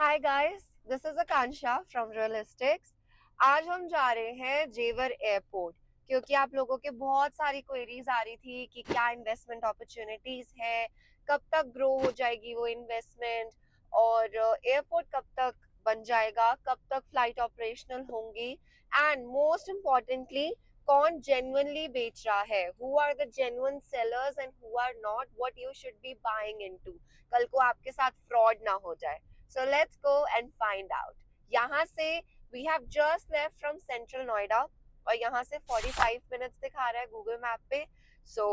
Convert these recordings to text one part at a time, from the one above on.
Hi guys, this is Akanksha from Realistics. आज हम जा रहे हैं जेवर एयरपोर्ट क्योंकि आप लोगों के बहुत सारी क्वेरीज आ रही थी कि क्या इन्वेस्टमेंट अपॉर्चुनिटीज है, कब तक ग्रो हो जाएगी वो इन्वेस्टमेंट, और एयरपोर्ट कब तक बन जाएगा, कब तक फ्लाइट ऑपरेशनल होंगी, एंड मोस्ट इम्पोर्टेंटली कौन जेन्युइनली बेच रहा है, who are the genuine sellers and who are not, what you should be buying into. कल को आपके साथ फ्रॉड ना हो जाए। So let's go and find out. यहाँ से we have just left from Central Noida और यहाँ से 45 minutes दिखा रहा है Google Map पे. So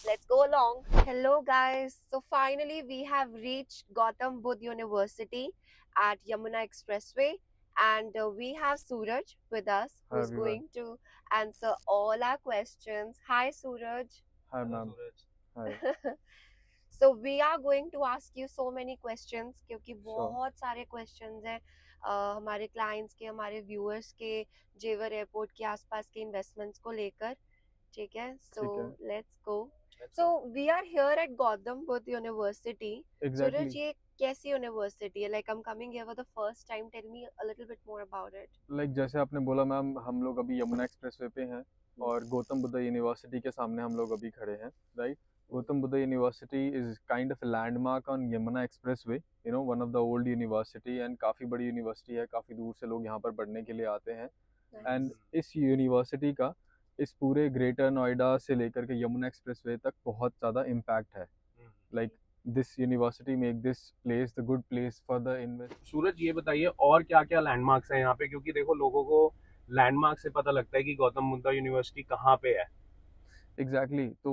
let's go along. Hello guys. So finally we have reached Gautam Budh University at Yamuna Expressway, and we have Suraj with us Hi who's everyone. going to answer all our questions. Hi Suraj. Hi ma'am. Hi. So we are going to ask you so many questions क्योंकि Sure. बहुत सारे questions हैं हमारे clients के, हमारे viewers के, जेवर airport के आसपास के investments को लेकर। ठीक है, so ठीक है. let's go. So we are here at Gautam Budh University. Exactly. सूरज, ये कैसी university है? Like I'm coming here for the first time. Tell me a little bit more about it. Like जैसे आपने बोला मैम, हम लोग अभी यमुना एक्सप्रेसवे पे हैं और गौतम बुद्ध यूनिवर्सिटी के सामने हम लोग अभी खड़े हैं, right? Gautam Buddha university is kind of landmark on Yamuna expressway, you know, one of the old university, and काफ़ी बड़ी यूनिवर्सिटी है, काफ़ी दूर से लोग यहाँ पर पढ़ने के लिए आते हैं। And Nice. इस यूनिवर्सिटी का इस पूरे ग्रेटर नोएडा से लेकर के यमुना एक्सप्रेसवे तक बहुत ज़्यादा इम्पैक्ट है। Like this university make this place the good place for the invest. Suraj, ये बताइए और क्या क्या लैंडमार्क्स हैं यहाँ पे, क्योंकि देखो लोगों को लैंडमार्क से पता लगता है कि गौतम बुद्धा यूनिवर्सिटी कहाँ पे है। एग्जैक्टली तो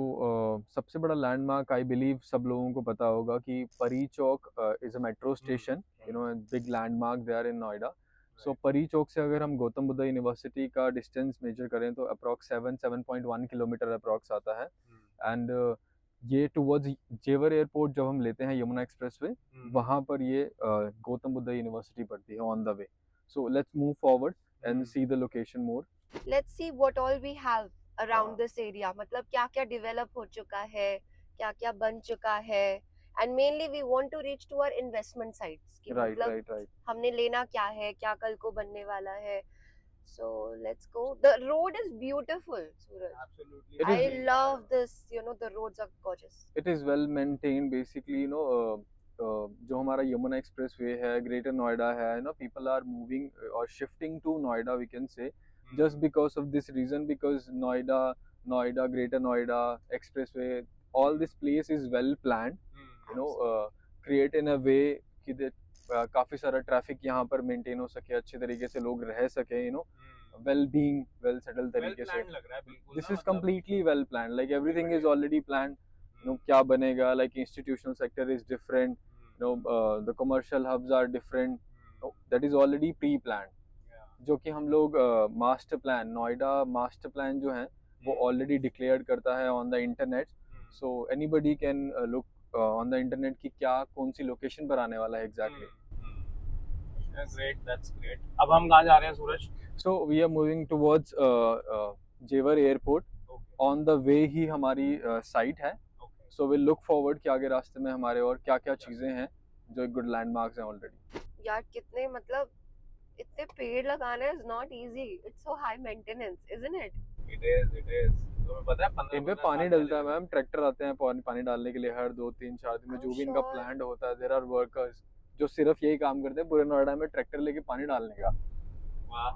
सबसे बड़ा लैंडमार्क आई बिलीव सब लोगों को पता होगा कि Pari Chowk is a metro station, you know, big landmark there in Noida. So Pari Chowk से अगर हम गौतम बुद्धा यूनिवर्सिटी का डिस्टेंस मेजर करें तो अप्रॉक्स 7.1 किलोमीटर अप्रॉक्स आता है। एंड ये टुवर्ड्स जेवर एयरपोर्ट जब हम लेते हैं यमुना एक्सप्रेसवे, वहाँ पर ये गौतम बुद्धा यूनिवर्सिटी पड़ती है on the way. So let's move forward and see the location more. Let's see what all we have around this area. मतलब क्या क्या develop हो चुका है, क्या क्या बन चुका है, and mainly we want to reach to our investment sites कि राइट मतलब राइट राइट। हमने लेना क्या है, क्या कल को बनने वाला है. So let's go. The road is beautiful, Suraj. Absolutely. I love this. You know, the roads are gorgeous. It is well maintain basically, you know. जो हमारा यमुना एक्सप्रेस वे है, ग्रेटर नोएडा है, you know, people are moving और shifting to Noida, we can say, just because of this reason, because Noida, Greater Noida Expressway, all this place is well planned, you know, create in a way कि काफ़ी सारा traffic यहाँ पर maintain हो सके, अच्छे तरीके से लोग रह सके, you know, well being well settle तरीके से। लग रहा है बिल्कुल। This is completely well plan, like everything is already plan, you know, क्या बनेगा, like institutional sector is different, you know, the commercial hubs are different, that is already pre plan. जो कि हम लोग master plan, Noida master plan जो है वो already declared करता है on the internet. So anybody can look on the internet कि क्या कौन सी लोकेशन पर आने वाला है एग्जैक्टली। Great, that's great. अब हम कहाँ जा रहे हैं Suraj? So we are moving towards Jewar airport. On the way ही हमारी साइट है। सो विल लुक फॉरवर्ड कि आगे रास्ते में हमारे और क्या क्या चीज़ें हैं जो गुड लैंडमार्क्स हैं ऑलरेडी। यार कितने मतलब इतने पेड़ लगाना is not easy. It's so high maintenance, isn't it? It is. तुम्हें पता है 15 इन पे पानी डलता है मैम, ट्रैक्टर आते हैं पानी डालने के लिए हर 2-3-4 दिन में, I'm जो भी इनका sure. प्लान होता है। देयर आर वर्कर्स जो सिर्फ यही काम करते हैं पूरे नोएडा में, ट्रैक्टर लेके पानी डालने का। वाह।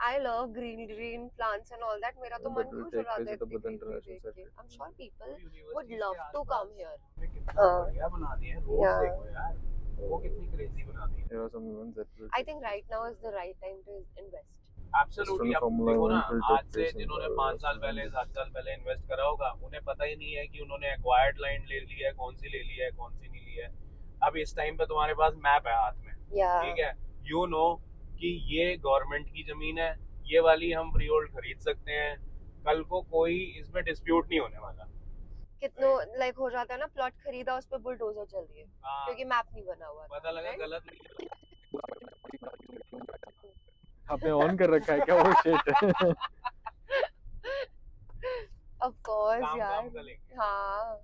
I love green plants and all that. मेरा तो मन But we'll खुश हो take रहा place था at the इतनी Buddha greenery International देख के. Center. I'm sure people University would के love to आसपास come here. कितना बढ़िया बना दिए हैं रोड। Yeah. देखो यार, वो कितनी क्रेजी बना दी है। There are some events that will I take think place. right now is the right time to invest. Absolutely. Just अब Formula देखो ना, 1 will आज take से place in जिन्होंने the 5 साल Western पहले Indies. 7 साल पहले इन्वेस्ट करा होगा, उन्हें पता ही नहीं है कि उन्होंने एक्वायर्ड लैंड ले ली है, कौन सी ले ली है, कौन सी नहीं ली है। अब इस टाइम पे तुम्हारे पास मैप है हाथ में, Yeah. ठीक है, यू नो कि ये गवर्नमेंट की जमीन है, ये वाली हम फ्री होल्ड खरीद सकते हैं, कल को कोई इसमें डिस्प्यूट नहीं होने वाला। कितनो लाइक हो जाता है ना, प्लॉट खरीदा उस पे बुलडोजर चल दिए हाँ, क्योंकि मैप नहीं बना हुआ था. पता लगा right? गलत नहीं। आपने ऑन कर रखा है क्या वो शिट? Of course काम यार. का लेंगे। हाँ.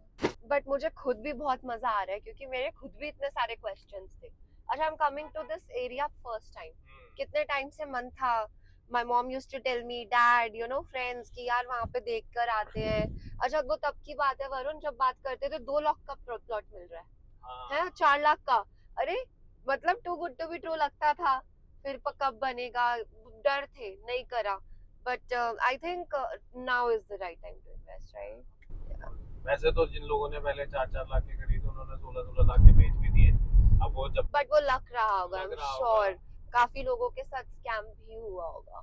बट मुझे खुद भी बहुत मजा आ रहा है क्योंकि मेरे खुद भी इतने सारे क्वेश्चंस थे. अच्छा, I'm coming to this area first time. कितने टाइम से मन था. My mom used to tell me, dad, you know, friends कि यार वहाँ पे देख कर आते हैं. अच्छा, वो तब की बात है वरुण, जब बात करते थे 2 लाख का प्लॉट मिल रहा है 4 लाख का. अरे मतलब too good to be true लगता था. फिर कब बनेगा, डर थे, नहीं करा. But I think now is the right time to invest, right. वैसे तो जिन लोगों ने पहले 4-4 लाख के खरीदे उन्होंने 16-16 लाख के बेच भी दिए. अब वो जब बट वो लग रहा होगा, आई लग एम रहा श्योर. होगा. काफी लोगों के साथ स्कैम भी हुआ होगा.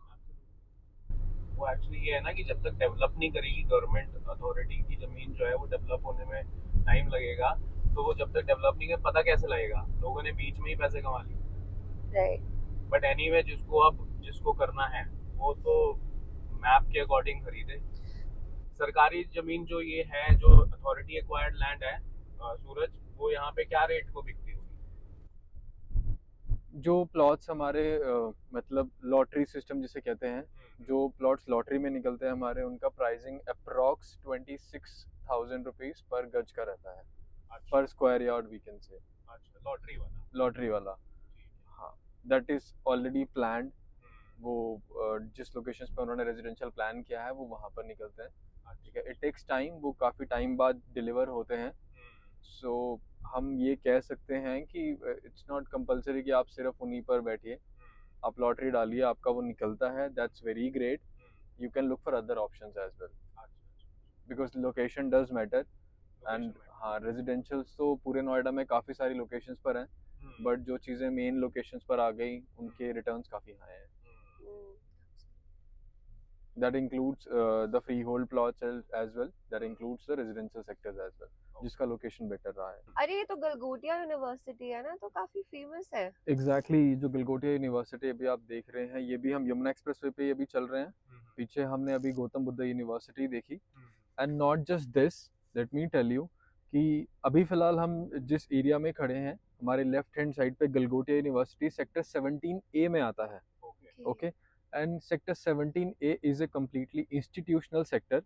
वो एक्चुअली ये है ना कि जब तक डेवलप नहीं करेगी गवर्नमेंट अथॉरिटी की जमीन जो है वो डेवलप होने में टाइम लगेगा. तो वो जब तक डेवलप नहीं कर पता कैसे लगेगा. लोगों ने बीच में ही पैसे कमा लिए. राइट. बट एनीवे जिसको करना है वो तो मैप के अकॉर्डिंग खरीदे. सरकारी जमीन जो ये है, जो अथॉरिटी एक्वायर्ड लैंड है सूरज, वो यहाँ पे क्या रेट को बिकती होगी? जो प्लॉट्स हमारे मतलब लॉटरी सिस्टम जिसे कहते हैं, जो प्लॉट्स लॉटरी में निकलते हैं हमारे, उनका प्राइसिंग अप्रॉक्स 26,000 रुपीज पर गज का रहता है. अच्छा, पर स्क्वायर यार्ड वी कैन से. अच्छा लॉटरी वाला. लॉटरी वाला. हाँ, दैट इज ऑलरेडी प्लान्ड. वो जिस लोकेशंस पे उन्होंने रेजिडेंशियल प्लान किया है वो वहाँ पर निकलते हैं. ठीक है, इट टेक्स टाइम. वो काफ़ी टाइम बाद डिलीवर होते हैं. सो हम ये कह सकते हैं कि इट्स नॉट कंपलसरी कि आप सिर्फ उन्हीं पर बैठिए. आप लॉटरी डालिए, आपका वो निकलता है, that's very great. You can look for other options as well, because location does matter. And हाँ, रेजिडेंशियल्स तो पूरे नोएडा में काफ़ी सारी लोकेशंस पर हैं, बट जो चीज़ें मेन लोकेशंस पर आ गई उनके रिटर्न्स काफ़ी हाई हैं. That includes the freehold plots as well. That includes the residential sectors as well, जिसका लोकेशन बेटर रहा है. अरे ये तो गलगोटिया यूनिवर्सिटी है ना, तो काफी फेमस है. एग्जैक्टली जो गलगोटिया यूनिवर्सिटी अभी आप देख रहे हैं, ये भी हम यमुना एक्सप्रेसवे पे अभी चल रहे हैं. पीछे हमने अभी गौतम बुद्ध यूनिवर्सिटी देखी. And not just this, let me tell you कि अभी फिलहाल हम जिस एरिया में खड़े हैं, हमारे लेफ्ट हैंड साइड पे गलगोटिया यूनिवर्सिटी सेक्टर 17A में आता है. Okay. And sector 17A is a completely institutional sector.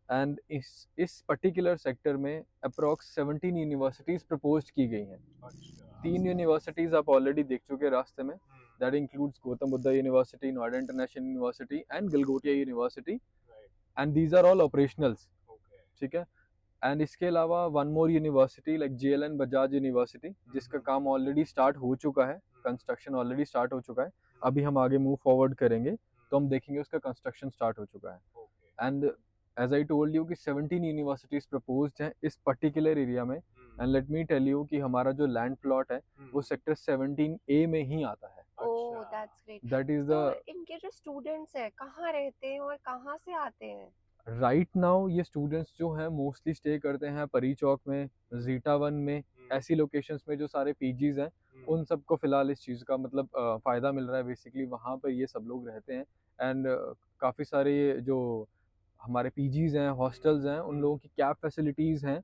And इस पर्टिकुलर सेक्टर में अप्रॉक्स 17 यूनिवर्सिटीज प्रपोज की गई हैं. 3 यूनिवर्सिटीज आप ऑलरेडी देख चुके रास्ते में. That includes Gautam Buddha university, Noida international university and Galgotia university. And these are all operationals. ठीक है. एंड इसके अलावा one more university like JLN Bajaj university, जिसका काम ऑलरेडी स्टार्ट हो चुका है. कंस्ट्रक्शन ऑलरेडी स्टार्ट हो चुका है. अभी हम आगे मूव फॉरवर्ड करेंगे तो हम देखेंगे उसका कंस्ट्रक्शन स्टार्ट हो चुका है. And as I told you कि 17 यूनिवर्सिटीज प्रपोज्ड हैं इस पर्टिकुलर एरिया में. And let me tell you कि हमारा जो लैंड प्लॉट है वो सेक्टर 17A में ही आता है. ओह, दैट्स ग्रेट. दैट इज तो द इनके जो स्टूडेंट्स हैं कहाँ रहते हैं और कहाँ से आते हैं? राइट नाउ ये स्टूडेंट्स जो हैं मोस्टली स्टे करते हैं परी चौक में, जीटा वन में, ऐसी लोकेशंस में जो सारे पीजीज हैं. उन सबको फिलहाल इस चीज़ का मतलब फ़ायदा मिल रहा है. बेसिकली वहाँ पर ये सब लोग रहते हैं. एंड काफ़ी सारे जो हमारे पीजीज हैं, हॉस्टल्स हैं, उन लोगों की कैब फैसिलिटीज़ हैं.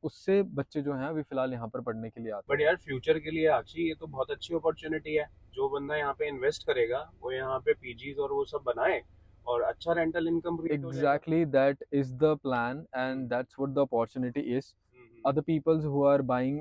उससे बच्चे जो हैं अभी फिलहाल यहाँ पर पढ़ने के लिए आते बट हैं. यार फ्यूचर के लिए आक्षी ये तो बहुत अच्छी अपॉर्चुनिटी है. जो बंदा यहाँ पे इन्वेस्ट करेगा वो यहाँ पे पीजीज और वो सब बनाए और अच्छा रेंटल इनकम क्रिएट हो जाएगा. Exactly, that is the plan, and that's what the opportunity is. Other peoples who are buying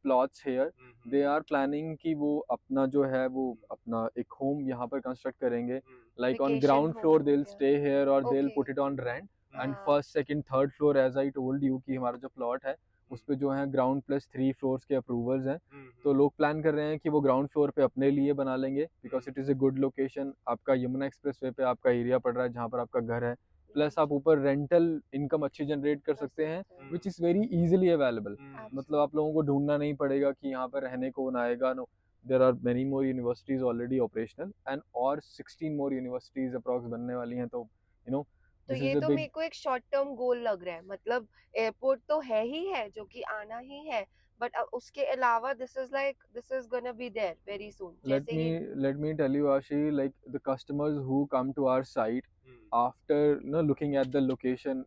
plots here, they are planning कि वो अपना जो है वो अपना एक होम यहाँ पर कंस्ट्रक्ट करेंगे. Like on Vacation ground home floor हो they'll गया. stay here or they'll Okay. put it on rent. And हाँ. first, second, third floor, as I told you कि हमारा जो प्लॉट है उस पे जो है ग्राउंड प्लस 3 फ्लोर्स के अप्रूवल्स हैं. तो लोग प्लान कर रहे हैं कि वो ग्राउंड फ्लोर पे अपने लिए बना लेंगे, because it is a good location. आपका यमुना एक्सप्रेसवे पे आपका एरिया पड़ रहा है जहाँ पर आपका घर है. प्लस आप ऊपर रेंटल इनकम अच्छी जनरेट कर सकते हैं, which is very easily available. मतलब आप लोगों को ढूंढना नहीं पड़ेगा कि यहाँ पर रहने कौन आएगा. No, there are many more universities already operational and और 16 मोर यूनिवर्सिटीज अप्रॉक्स बनने वाली हैं. तो तो this ये is a तो big मेरे को एक शॉर्ट टर्म गोल लग रहा है. मतलब एयरपोर्ट तो है ही है जो कि आना ही है, बट उसके अलावा this is gonna be there very soon. जैसे ये let me tell you, Ashi, like the customers who come to our site after looking at the location,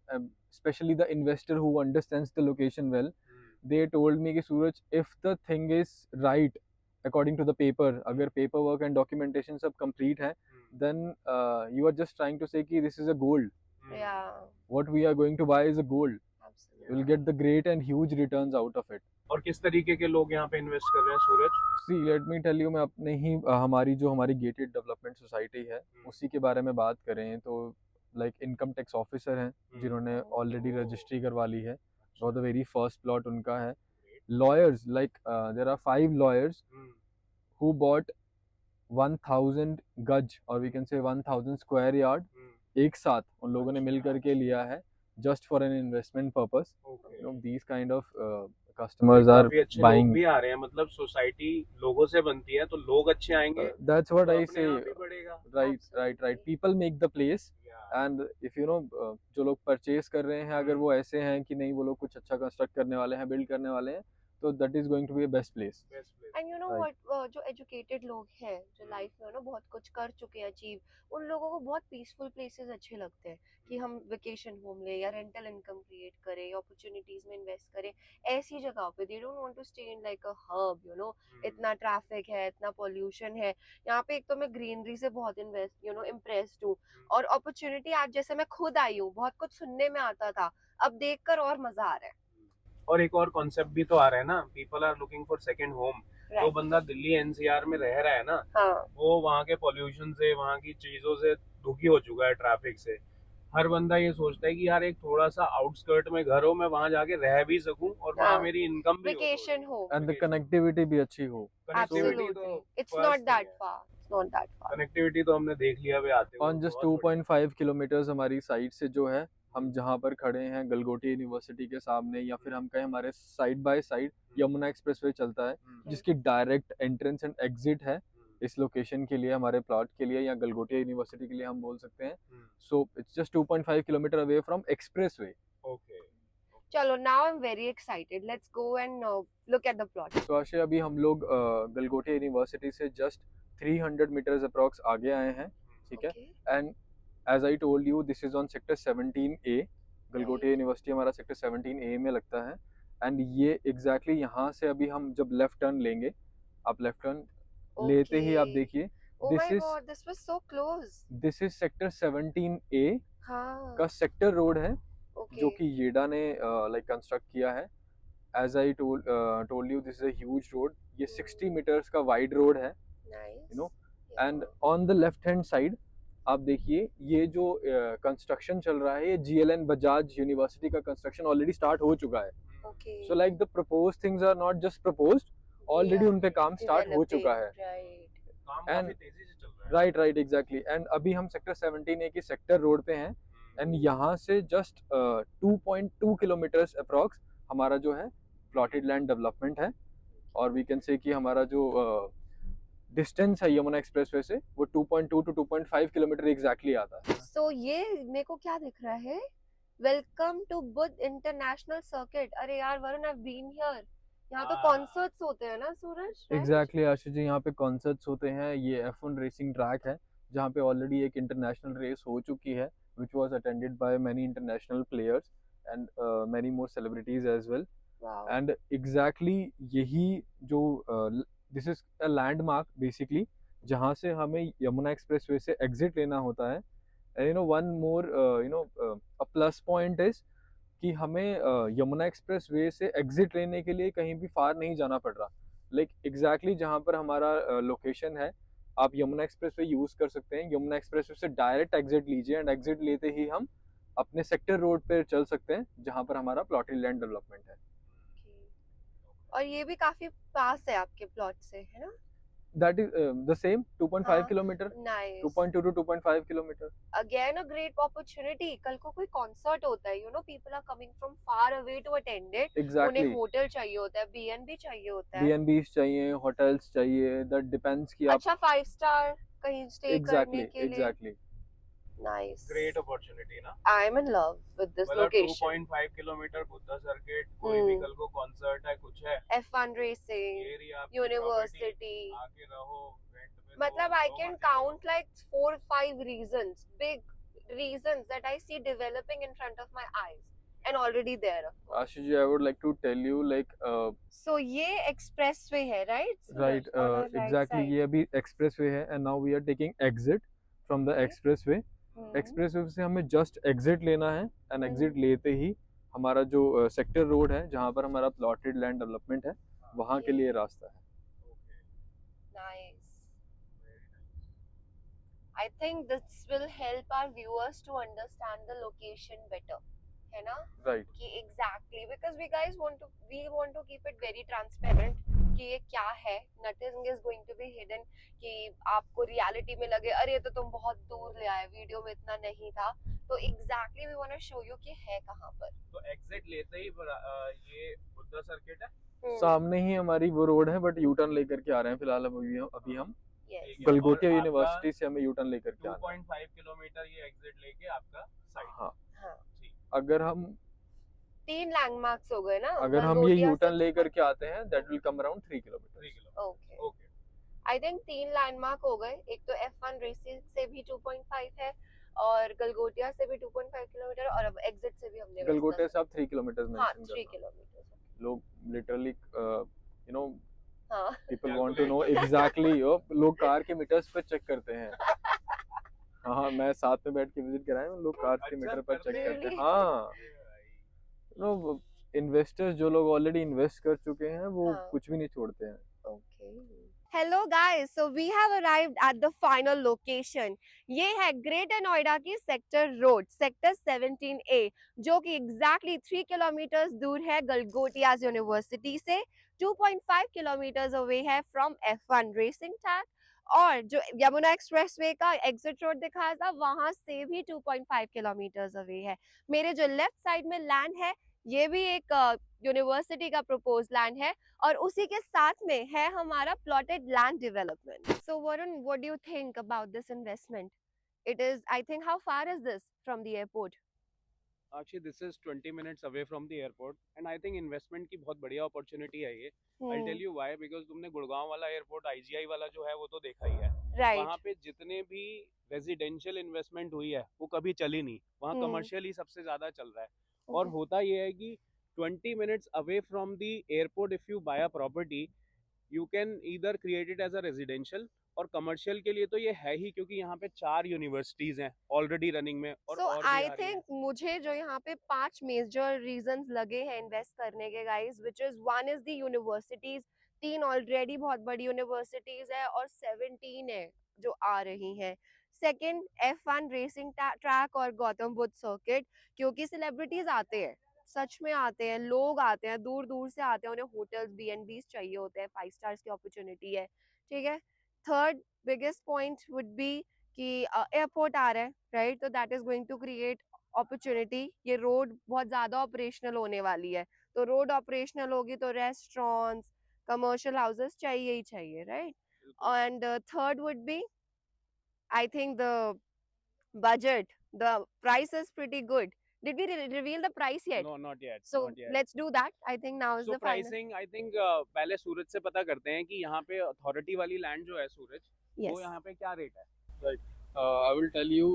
especially the investor who understands the location well, they told me कि सूरज, if the thing is right according to the paper, अगर paperwork and documentation सब complete है, then you are just trying to say कि this is a gold. yeah, What we are going to buy is a gold. absolutely. You will get the great and huge returns out of it. और किस तरीके के लोग यहाँ पे invest कर रहे हैं सूरज? सी लेट मी टेल यू, मैं अपने ही हमारी गेटेड डेवलपमेंट सोसाइटी है उसी के बारे में बात करें तो लाइक इनकम टैक्स ऑफिसर हैं जिन्होंने ऑलरेडी रजिस्ट्री करवा ली है, for the very first plot उनका है। Lawyers like there are 5 lawyers who bought 1000 गज और वी कैन से 1000 स्क्वायर यार्ड एक साथ उन लोगों ने मिल करके लिया है just for an investment purpose. You know these kind of customers are काफी अच्छे लोग बाइंग। भी आ रहे हैं, मतलब सोसाइटी लोगों से बनती है तो लोग अच्छे आएंगे That's what तो I अपने say. आप ही बढ़ेगा। Right. People make the place Yeah. and if you know जो लोग परचेज कर रहे हैं अगर वो ऐसे हैं कि नहीं वो लोग कुछ अच्छा कंस्ट्रक्ट करने वाले हैं, बिल्ड करने वाले हैं, तो that is going to be a best place. Best place. And you know Right. What, जो एजुकेटेड लोग हैं जो लाइफ में ना बहुत कुछ कर चुके हैं अचीव, उन लोगों को बहुत पीसफुल प्लेसेस अच्छे लगते हैं कि हम वेकेशन होम ले या रेंटल इनकम क्रिएट करें या अपॉर्चुनिटीज में इन्वेस्ट करें ऐसी जगह पे। They don't want to stay in like a hub, you know इतना ट्रैफिक है, इतना पोल्यूशन है यहाँ पे। एक तो मैं ग्रीनरी से बहुत इम्प्रेस्ड हूँ, और अपॉर्चुनिटी आज जैसे मैं खुद आई हूँ, बहुत कुछ सुनने में आता था, अब देखकर और मजा आ रहा है। और एक और कॉन्सेप्ट भी तो आ रहा है ना, people are looking for second home. जो बंदा दिल्ली एनसीआर में रह रहा है ना, हाँ, वो वहाँ के पोल्यूशन से, वहाँ की चीजों से दुखी हो चुका है, ट्रैफिक से। हर बंदा ये सोचता है कि यार एक थोड़ा सा आउटस्कर्ट में घर हो, मैं वहाँ जाके रह भी सकूं और वहाँ हाँ, मेरी इनकम भी वेकेशन हो। And the connectivity भी अच्छी हो. Connectivity Absolutely. तो It's not that far. It's not that far. Connectivity तो हमने देख लिया अभी आते हुए, On just बहुत बढ़िया। 2.5 किलोमीटर्स हमारी साइड से जो है, हम जहाँ पर खड़े हैं गलगोटी यूनिवर्सिटी के सामने, या फिर हम कहें हमारे side by side Yamuna expressway चलता है जिसकी डायरेक्ट एंट्रेंस एंड एग्जिट है इस लोकेशन के लिए, हमारे प्लॉट के लिए या गलगोटिया यूनिवर्सिटी के लिए हम बोल सकते हैं। So it's just 2.5 kilometre away from expressway. Okay. चलो, now I'm very excited. Let's go and look at the plot. तो आशय अभी हम लोग गलगोटिया यूनिवर्सिटी से जस्ट 300 मीटर्स अप्रॉक्स आगे आए हैं, ठीक है। Okay. And as I told you this is on sector 17A। Galgotia university हमारा सेक्टर 17A में लगता है। एंड ये एग्जैक्टली यहाँ से अभी हम जब लेफ्ट टर्न लेंगे, आप लेफ्ट टर्न लेते ही आप Okay. देखिए Oh this my is- God, this was so close. This is sector 17A हाँ. का सेक्टर रोड है Okay. जो कि येडा ने लाइक कंस्ट्रक्ट किया है। As I told you this is a huge road. ये 60 मीटर्स का वाइड रोड है, Nice. you know, Yeah. And on the left hand side आप देखिए ये जो कंस्ट्रक्शन चल रहा है, ये GLN बजाज यूनिवर्सिटी का कंस्ट्रक्शन ऑलरेडी स्टार्ट हो चुका है। Okay. So like the proposed things are not just proposed, already They उन पे are काम स्टार्ट हो चुका है। developing, Right. काम And- काफी तेजी से चल रहा है। Right exactly. एंड अभी हम सेक्टर 17A की सेक्टर रोड पे हैं एंड यहाँ से जस्ट 2.2 किलोमीटर्स अप्रॉक्स हमारा जो है प्लॉटेड लैंड डेवलपमेंट है, और वी कैन से कि हमारा जो डिस्टेंस है यमुना एक्सप्रेसवे से वो 2.2 to 2.5 किलोमीटर एग्जैक्टली आता है। So ये मेरे को क्या दिख रहा है? Welcome to Buddh International Circuit. अरे यार वरुण, I've been here. यहाँ तो हाँ। कॉन्सर्ट्स होते हैं ना सूरज? right? एग्जैक्टली आशीष जी, यहाँ पे कॉन्सर्ट्स होते हैं। ये F1 रेसिंग ट्रैक है जहाँ पे ऑलरेडी एक इंटरनेशनल रेस हो चुकी है which was attended by many international players and many more celebrities as well. Wow. And exactly यही जो this is a landmark basically जहाँ से हमें यमुना एक्सप्रेसवे से एग्जिट लेना होता है। And you know one more you know a plus point is कि हमें यमुना एक्सप्रेसवे से एग्जिट लेने के लिए कहीं भी फार नहीं जाना पड़ रहा। लाइक एग्जैक्टली जहाँ पर हमारा लोकेशन है, आप यमुना एक्सप्रेसवे यूज़ कर सकते हैं। यमुना एक्सप्रेसवे से डायरेक्ट एग्जिट लीजिए एंड एग्जिट लेते ही हम अपने सेक्टर रोड पे चल सकते हैं जहाँ पर हमारा प्लॉटेड लैंड डेवलपमेंट है। Okay. और ये भी काफी पास है आपके प्लॉट से, है ना? That is the same 2.5 हाँ. Kilometre, Nice. 2.2 to 2.5 kilometre. Again a great opportunity. कल को कोई कॉन्सर्ट होता है, you know, people are coming from far away to attend it. Exactly. उन्हें होटल चाहिए होता है, B&B चाहिए होता है। B&Bs चाहिए, होटल्स चाहिए, दैट डिपेंड्स कि आप अच्छा 5 स्टार कहीं स्टे एग्जैक्टली करने के लिए। एग्जैक्टली। Nice. ग्रेट अपॉर्चुनिटी ना। I am in love with this मतलब location. 2.5 किलोमीटर बुद्धा सर्किट, कोई भी कल को कॉन्सर्ट है, कुछ है, F1 racing, ये रही आपकी university. property, आके रहो, rent पे दो, मतलब I दो can मजे count like 4-5 reasons, big reasons that I see developing in front of my eyes and already there. Of course. Ashish ji, I would like to tell you like So ये expressway है, right? right On our right exactly side. ये अभी expressway है and now we are taking exit from the Okay. Expressway. Hmm. Expressway से हमें just exit लेना है and exit लेते ही हमारा जो सेक्टर रोड है जहाँ पर हमारा प्लॉटेड लैंड डेवलपमेंट है वहाँ के लिए रास्ता है। Nice. I think this will help our viewers to understand the location better. है ना? राइट कि exactly because we want to keep it very transparent कि ये क्या है, nothing is going to be hidden कि आपको reality में लगे अरे ये तो तुम बहुत दूर ले आए, वीडियो में इतना नहीं था, तो exactly we want to show you कि है कहाँ पर। तो एग्जिट लेते ही ये बुद्धा सर्किट है। सामने ही हमारी वो रोड है बट यू टर्न लेकर के आ रहे हैं फिलहाल अभी हम Yes. ठीक है, गलगोटिया और यूनिवर्सिटी से हमें यू टर्न लेकर के आना है। 2.5 किलोमीटर ये एग्जिट लेके आपका साइड। हाँ हाँ। ठीक। अगर हम 3 लैंडमार्क्स हो गए ना, अगर हम ये गलगोटिया यू टर्न से लेकर के आते हैं that will come around 3 kilometre. 3 kilometre. Okay. Okay. I think 3 landmark हो गए, एक तो F1 रेसिंग से भी 2.5 है और गलगोटिया से भी 2.5 किलोमीटर और अब एग्जिट से भी हमने गलगोटिया से आप 3 किलोमीटर हाँ मेंशन 3 कर किलोमीटर। लोग लिटरली यू नो हाँ people want to know exactly लोग कार के मीटर्स पे चेक करते हैं। हाँ मैं साथ में बैठ के विजिट कराए लोग कार के अच्छा, मीटर पर करते चेक हैं? करते हैं। Really? हाँ नो इन्वेस्टर्स जो लोग ऑलरेडी इन्वेस्ट कर चुके हैं वो हाँ। कुछ भी नहीं छोड़ते हैं। Okay. Hello guys, so we have arrived at the final location. ये है ग्रेटर नोएडा की सेक्टर रोड, सेक्टर 17A, जो कि exactly 3 किलोमीटर दूर है गलगोटियाज यूनिवर्सिटी से, 2.5 किलोमीटर अवे है फ्रॉम F1 रेसिंग ट्रैक, और जो यमुना एक्सप्रेसवे का एग्जिट रोड दिखाया था वहां से भी 2.5 किलोमीटर अवे है। मेरे जो लेफ्ट साइड में लैंड है ये भी एक यूनिवर्सिटी का प्रपोज लैंड है और उसी के साथ में है हमारा plotted land development. So Varun, what do you think about this investment? It is, I think, how far is this from the airport? Actually, this is 20 minutes away from the airport, and I think investment की बहुत बढ़िया opportunity है ये। I'll tell you why, because तुमने गुड़गांव वाला airport IGI वाला जो है वो तो देखा ही है। वहाँ राइट। पे जितने भी रेजिडेंशियल इन्वेस्टमेंट हुई है वो कभी चली नहीं, वहाँ कमर्शियल ही सबसे ज्यादा चल रहा है। और होता ये है कि 20 minutes away from the airport, if you buy a property, you can either create it as a residential और कमर्शियल के लिए तो ये है ही, क्योंकि यहाँ पे 4 यूनिवर्सिटीज हैं ऑलरेडी रनिंग में और सो और भी आई आ रही हैं। थिंक मुझे जो यहाँ पे 5 मेजर रीजंस लगे हैं इन्वेस्ट करने के guys, which is one is the universities, 3 already बहुत बड़ी यूनिवर्सिटीज है और 17 है जो आ रही हैं। सेकंड, F1 रेसिंग ट्रैक और गौतम बुद्ध सर्किट, क्योंकि सेलिब्रिटीज आते हैं, सच में आते हैं, लोग आते हैं, दूर दूर से आते हैं, उन्हें होटल्स B&Bs चाहिए होते हैं, 5 स्टार्स की अपॉर्चुनिटी है, ठीक है। Third biggest point would be कि एयरपोर्ट आ रहा है, राइट, तो that is going to create opportunity. ये रोड बहुत ज्यादा ऑपरेशनल होने वाली है, तो रोड ऑपरेशनल होगी तो रेस्टोरेंट्स, कमर्शियल हाउसेस चाहिए ही चाहिए, right. And third would be, I think the budget, the price is pretty good. Did we reveal the price yet? No, not yet. So not yet. let's do that. I think now is So the final. pricing, I think पहले सूरज से पता करते हैं कि यहाँ पे authority वाली land जो है सूरज, Yes. वो यहाँ पे क्या रेट है? आई विल टेल यू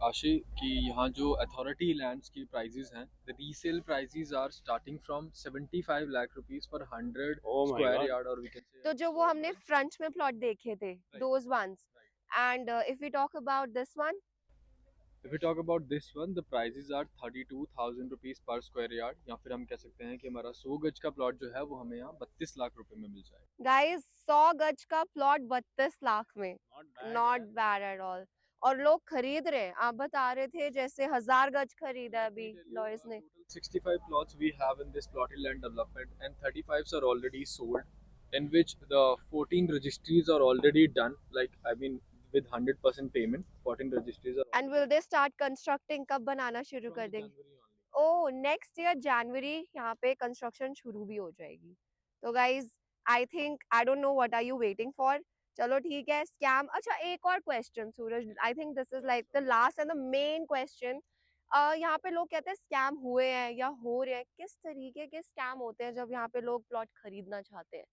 आशी कि यहाँ जो अथॉरिटी लैंड्स की प्राइजेस हैं the resale prices are starting from 75 lakh rupees for 100 Oh my square God. Yard और वी कैन से तो जो वो हमने फ्रंट में प्लॉट देखे थे, those ones. And if we talk about this one, If we talk about this one, the prices are 32,000 rupees per square yard, या फिर हम कह सकते हैं कि हमारा 100 गज का प्लॉट जो है वो हमें यहाँ 32 लाख रुपए में मिल जाएगा। guys, 100 गज का प्लॉट 32 लाख में, Not bad. not bad at all. और लोग खरीद रहे हैं, आप बता रहे थे जैसे 1000 गज खरीदा है अभी लॉयस ने। Total 65 plots we have in this plotted land development and 35s are already sold, in which the 14 registries are already done, like I mean with 100% payment. 14 registries are And will they start constructing? कब बनाना शुरू कर देंगे? ओह, next year जनवरी यहाँ पे construction शुरू भी हो जाएगी। तो guys, I think, I don't know what are you waiting for. चलो ठीक है, स्कैम। अच्छा, एक और question Suraj, I think this is like the last and the main question. यहाँ पे लोग कहते हैं स्कैम हुए हैं या हो रहे हैं, किस तरीके के स्कैम होते हैं जब यहाँ पे लोग प्लॉट खरीदना चाहते हैं?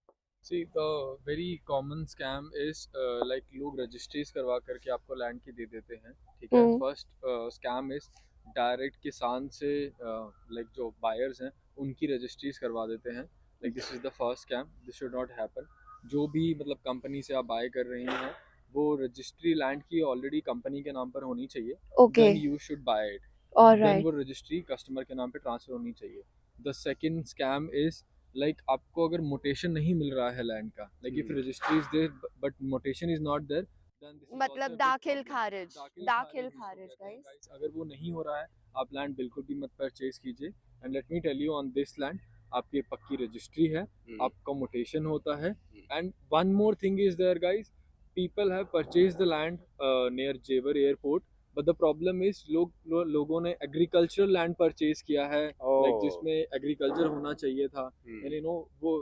See, the very common scam is like लोग registries करवा करके आपको लैंड की दे देते हैं, ठीक है। फर्स्ट स्कैम इज डायरेक्ट किसान से लाइक जो बायर्स हैं उनकी रजिस्ट्रीज करवा देते हैं, like this is the first scam, this should not happen. जो भी मतलब कंपनी से आप बाय कर रही हैं वो रजिस्ट्री लैंड की ऑलरेडी कंपनी के नाम पर होनी चाहिए, okay then you should buy it. All then right. वो रजिस्ट्री कस्टमर के नाम पे ट्रांसफर होनी चाहिए. The second scam is like आपको अगर मोटेशन नहीं मिल रहा है लैंड का, like if registry is there but mutation is not there, then this is also मतलब अ बिग दाखिल प्रॉब्लम. खारिज, दाखिल दाखिल खारिज जिसको खारिज कहते हैं गाइस. गाइस, अगर वो नहीं हो रहा है आप लैंड बिल्कुल भी मत परचेज कीजिए. And let me tell you on this land आपकी पक्की रजिस्ट्री है, आपका मोटेशन होता है. And one more thing is there guys, people have purchased the land near Jewar airport, but the problem is लोगों ने एग्रीकल्चरल लैंड परचेज किया है, लाइक जिसमें एग्रीकल्चर होना चाहिए था. एंड यू नो वो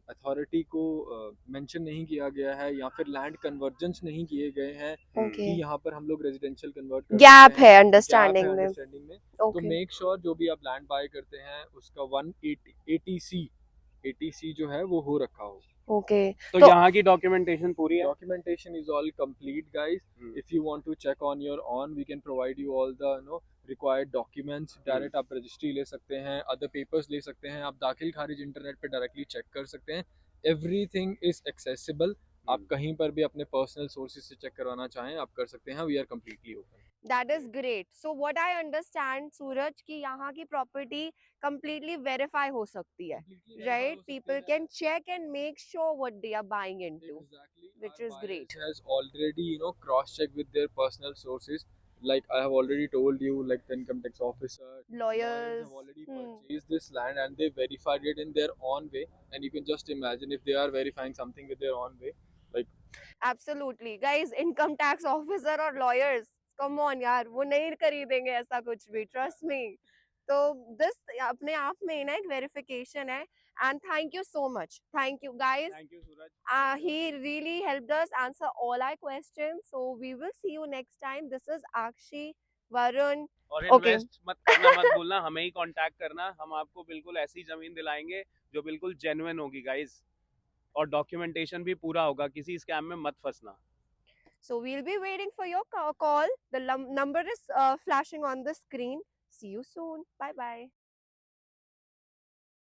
अथॉरिटी को मेंशन नहीं किया गया है, या फिर लैंड कन्वर्जेंस नहीं किए गए हैं ओके. कि यहाँ पर हम लोग रेजिडेंशियल कन्वर्ट कर गैप सकते है हैं. गैप है अंडरस्टैंडिंग में. अंडरस्टैंडिंग में. तो ओके. मेक श्योर जो भी आप लैंड बाय करते हैं उसका 180 ATC जो है वो हो रखा हो. ओके. तो तो यहाँ की डॉक्यूमेंटेशन पूरी है. Documentation is all complete, guys. If you want to check on your own, we can provide you all the required documents. Direct आप रजिस्ट्री ले सकते हैं, अदर पेपर्स ले सकते हैं, आप दाखिल खारिज इंटरनेट पे डायरेक्टली चेक कर सकते हैं. Everything is accessible. आप कहीं पर भी अपने पर्सनल सोर्सेज से चेक करवाना चाहें आप कर सकते हैं. We are completely open. That is great. So what I understand Suraj कि यहाँ की प्रॉपर्टी completely verify हो सकती है, right? People can check and make sure what they are buying into, Exactly. which Our is buyers great. has already, cross-checked with their personal sources. Like I have already told you, like the income tax officer, lawyers Lawyers. have already purchased this land and they verified it in their own way. And you can just imagine if they are verifying something with their own way, like Absolutely. Guys, income tax officer और lawyers, come on यार, वो नहीं खरीदेंगे ऐसा कुछ भी, trust me. तो this अपने आप में ना एक verification है. And thank you so much. Thank you guys. Thank you Suraj. He really helped us answer all our questions. So we will see you next time. This is Akshi, Varun. और Okay. Invest मत करना मत भूलना, हमें ही contact करना. हम आपको बिल्कुल ऐसी जमीन दिलाएंगे जो बिल्कुल जेन्युइन होगी गाइस, और डॉक्यूमेंटेशन भी पूरा होगा. किसी स्कैम में मत फंसना. So we'll be waiting for your call. The number is flashing on the screen. See you soon. Bye bye.